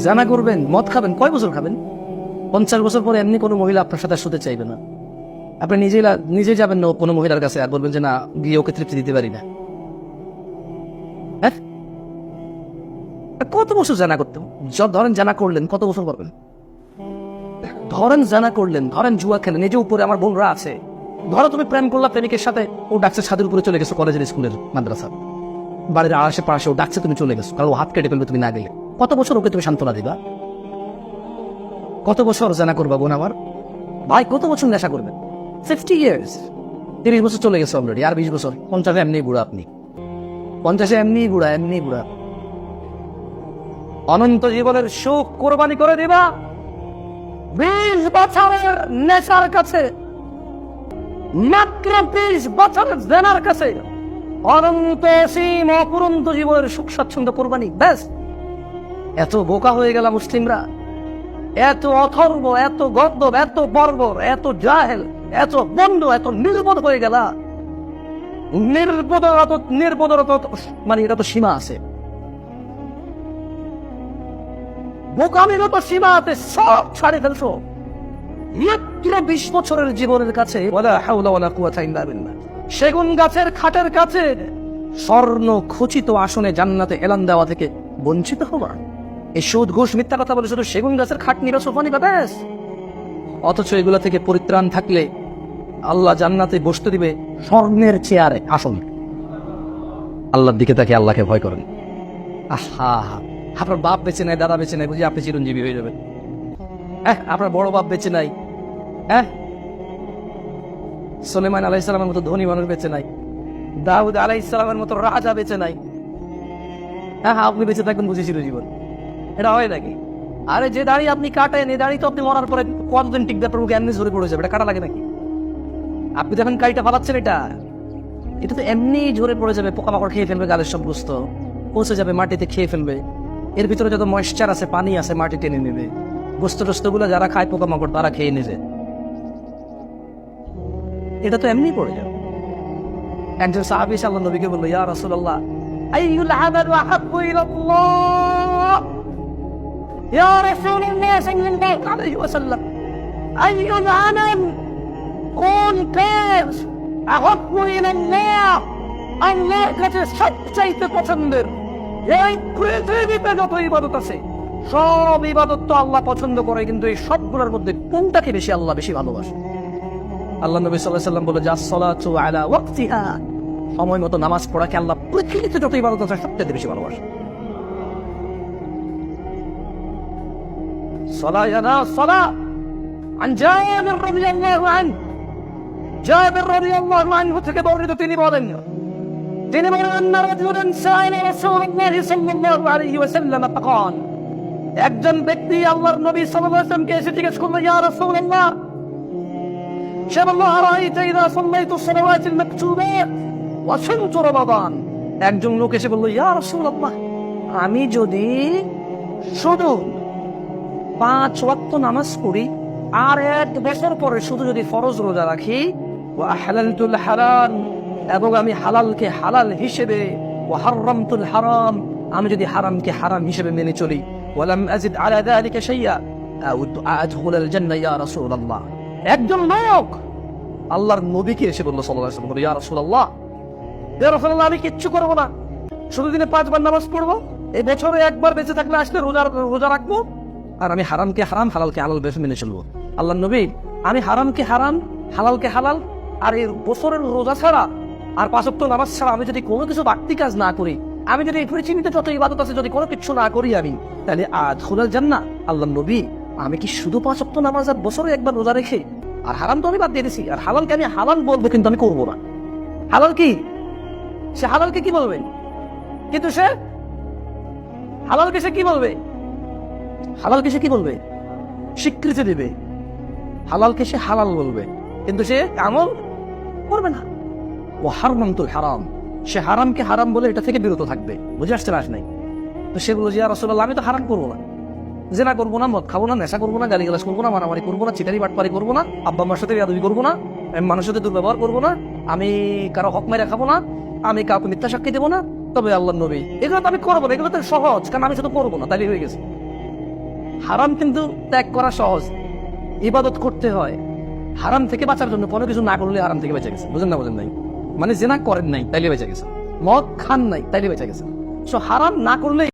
জানা করবেন, মদ খাবেন, কয় বছর খাবেন? 50 বছর পরে এমনি কোনো মহিলা আপনার সাথে শুতে চাইবে না। আপনি নিজে যাবেন না কোনো মহিলার কাছে আর বলবেন যে না, গিয়ে ওকে তৃপ্তি দিতে পারি না। হ্যাঁ, কত বছর জানা করতেন? ধরেন জানা করলেন, কত বছর করবেন? ধরেন জানা করলেন, ধরেন জুয়া খেলেন, এই যে উপরে আমার বোনরা আছে, ধরো তুমি প্রেম করলা প্রেমিকের সাথে, ও ডাকছে ছাদের উপরে চলে গেছো, কলেজের স্কুলের মাদ্রাসা বাড়ির আশেপাশে ও ডাকছে, তুমি চলে গেছো, কারণ ও হাত কেটে ফেলবে তুমি না গেলে। কত বছর ওকে তুমি সান্ত্বনা দিবা? কত বছর জানা করবা বোন আমার ভাই? কত বছর নেশা করবেন? 50 years, 30 বছর চলে গেছে অলরেডি, আর 20 বছর। 50-এ এমনি বুড়া আপনি, 50-এ এমনি বুড়া। অনন্ত জীবনের সুখ কোরবানি করে দিবা 20 বছরের নেশার কাছে, মাত্র 20 বছরের জেনার কাছে। অনন্ত সীম অপুরন্ত জীবনের সুখ স্বাচ্ছন্দ্য কোরবানি, ব্যাস। এত বোকা হয়ে গেল মুসলিমরা, এত অথর্ব, এত গদ্দব, এত বর্বর, এত জাহেল, এত বন্ধ, এত নির্বোধ হয়ে গেল। নির্বোধরত মানে এটা তো সীমা আছে, বোকামিরও তো সীমা আছে, সব ছাড়ে ফেলছো মাত্র 20 বছরের জীবনের কাছে। ওয়ালা হাওলা ওয়ালা কুওয়াতা ইল্লা বিল্লাহ। সেগুন গাছের খাটের কাছে স্বর্ণ খচিত আসনে জান্নাতে এলান দেওয়া থেকে বঞ্চিত হবা। এই সুদ ঘুষ মিথ্যা কথা বলে শুধু সেগুন গাছের খাট নিবা, সোফা নিবা, ব্যাস। অথচ এগুলা থেকে পরিত্রাণ থাকলে আল্লাহ জান্নাতে বসতে দিবে স্বর্ণের চেয়ারে, আসন। আল্লাহর দিকে তাকে আল্লাহকে ভয় করেন। আহা, আপনার বাপ বেঁচে নাই, দাদা বেঁচে নাই, বুঝি আপনি চিরঞ্জীবী হয়ে যাবেন? আপনার বড় বাপ বেঁচে নাই, সুলাইমান আলাইহিস সালামের মতো ধনী মানুষ বেঁচে নাই, দাউদ আলাইহিস সালামের মতো রাজা বেঁচে নাই, আপনি বেঁচে থাকবেন বুঝি চিরজীবন? এটা হয় নাকি? আরে যে দাড়ি আপনি কাটেন, এই দাড়ি তো আপনি মরার পরে কতদিন টিকবে, আপনার মুখে এমনি ঝরে পড়ে যাবে, এটা কাটা লাগে নাকি? আপনি যখন কাইটা ফালাচ্ছেন, এটা তো এমনি ঝরে পড়ে যাবে, পোকামাকড় খেয়ে ফেলবে, গালের সব গোস্ত পৌঁছে যাবে, মাটিতে খেয়ে ফেলবে। এর ভিতরে যত ময়েশ্চার আছে, পানি আছে, মাটি টেনে নেবে। গোস্ত টোস্ত গুলো যারা খায় পোকামাকড়, তারা খেয়ে নেবে, এটা তো এমনি পড়ে যাবে। একজন সাহাবী আল্লাহর নবীকে বলল, ইয়া রাসূলুল্লাহ, আইয়ুল আমালু আহাব্বু ইলাল্লাহ? ইয়া রাসূলুল্লাহ সাল্লাল্লাহু আলাইহি ওয়াসাল্লাম, আইয়ুল আমাল, কোন কাজ আহাব্বু ইলাল্লাহ, আল্লাহর কাছে সবচাইতে পছন্দের? এই পৃথিবীতে যত ইবাদত আছে, সব ইবাদত তো আল্লাহ পছন্দ করে, কিন্তু এই সবগুলোর মধ্যে কোনটাকে বেশি আল্লাহ বেশি ভালোবাসে? আল্লাহ নবী সাল্লাল্লাহু আলাইহি ওয়াসাল্লাম বলে, যাস-সালাতু আলা ওয়াক্তিহা, সময় মতো নামাজ পড়াকে আল্লাহ পৃথিবীতে যত ইবাদত আছে সবচেয়ে বেশি ভালোবাসে। সালায়ানা সালা আন জাবির রাদিয়াল্লাহু আনহু, জাবির রাদিয়াল্লাহু আনহু থেকে বর্ণিত, তিনি বলেন আন্না রাজুলান সাআলা রাসূলুল্লাহ সাল্লাল্লাহু আলাইহি ওয়াসাল্লাম ফাকাল, একজন ব্যক্তি আল্লাহর নবী সাল্লাল্লাহু আলাইহি ওয়াসাল্লামকে এসে জিজ্ঞেস করল, ইয়া রাসূলুল্লাহ, একজন লোক এসে বলল, ইয়া রাসূলুল্লাহ, আমি যদি শুধু 5 ওয়াক্ত নামাজ পড়ি আর 1 বছর পরে শুধু যদি ফরজ রোজা রাখি, ওয়া হালালতুল হালাল, এবং আমি হালালকে হালাল হিসেবে, ওয়া হারামতুল হারাম, আমি যদি হারামকে হারাম হিসেবে মেনে চলি, ওয়ালাম আযিদ আলা যালিকা শাইআ আদখুলুল জান্নাহ ইয়া রাসূলুল্লাহ। একজন লোক আল্লাহর নবীকে এসে বলল সাল্লাল্লাহু আলাইহি ওয়াসাল্লাম, ইয়া রাসূলুল্লাহ, আমি কিচ্ছু করবো না, শুধু দিনে 5 বার নামাজ পড়বো, এই বছরে 1 বার বেঁচে থাকলে আসলে রোজা রাখবো, আর আমি হারামকে হারাম, হালালকে হালাল বেশি মেনে চলবো। আল্লাহর নবী, আমি হারামকে হারাম, হালালকে হালাল, আর এই বছরের রোজা ছাড়া আর 5 ওয়াক্ত নামাজ ছাড়া আমি যদি কোনো কিছু বাড়তি কাজ না করি, আমি যদি এই পৃথিবীতে যত ইবাদত আছে যদি কোনো কিছু না করি, আমি তাহলে আদখুলুল জান্নাহ। আল্লাহর নবী, আমি কি শুধু 5 ওয়াক্ত নামাজ আর বছরে 1 বার রোজা রেখে, আর হারাম তো আমি বাদ দিয়ে দিছি, আর হালালকে আমি হালাল বলবো কিন্তু আমি করবো না? হালাল কি? সে হালালকে কি বলবে? কিন্তু সে হালালকে সে কি বলবে? হালালকে সে কি বলবে? স্বীকৃতি দেবে। হালালকে সে হালাল বলবে, কিন্তু সে আমল করবে না। ও হারামতুল হারাম, সে হারামকে হারাম বলে এটা থেকে বিরত থাকবে। বুঝে আসছে না? নাই। তো সে বলল, ইয়া রাসূলুল্লাহ, আমি তো হারাম করবো না, জেনা করবো না, মদ খাবো না, নেশা করবো না, গালিগালাজ করবো না, মারামারি করবো না, চিটারি বাটপারি করবো না, আব্বা আম্মার সাথে বেয়াদবি করবো না, আমি মানুষের সাথে দুর্ব্যবহার করবো না, আমি কারো হক মেরে খাবো না, আমি কাউকে মিথ্যা সাক্ষী দেবো না, তবে আল্লাহ নবী এগুলো তো আমি করবো না, এগুলো তো সহজ, কারণ আমি শুধু করবো না, তাইলে হয়ে গেছে। হারাম কিন্তু ত্যাগ করা সহজ, ইবাদত করতে হয়। হারাম থেকে বাঁচার জন্য কোনো কিছু না করলে হারাম থেকে বেঁচে গেছে, বুঝেন না বুঝেন নাই? মানে জেনা করেন নাই তাইলে বেঁচে গেছে, মদ খান নাই তাইলে বেঁচে গেছে। সো হারাম না করলে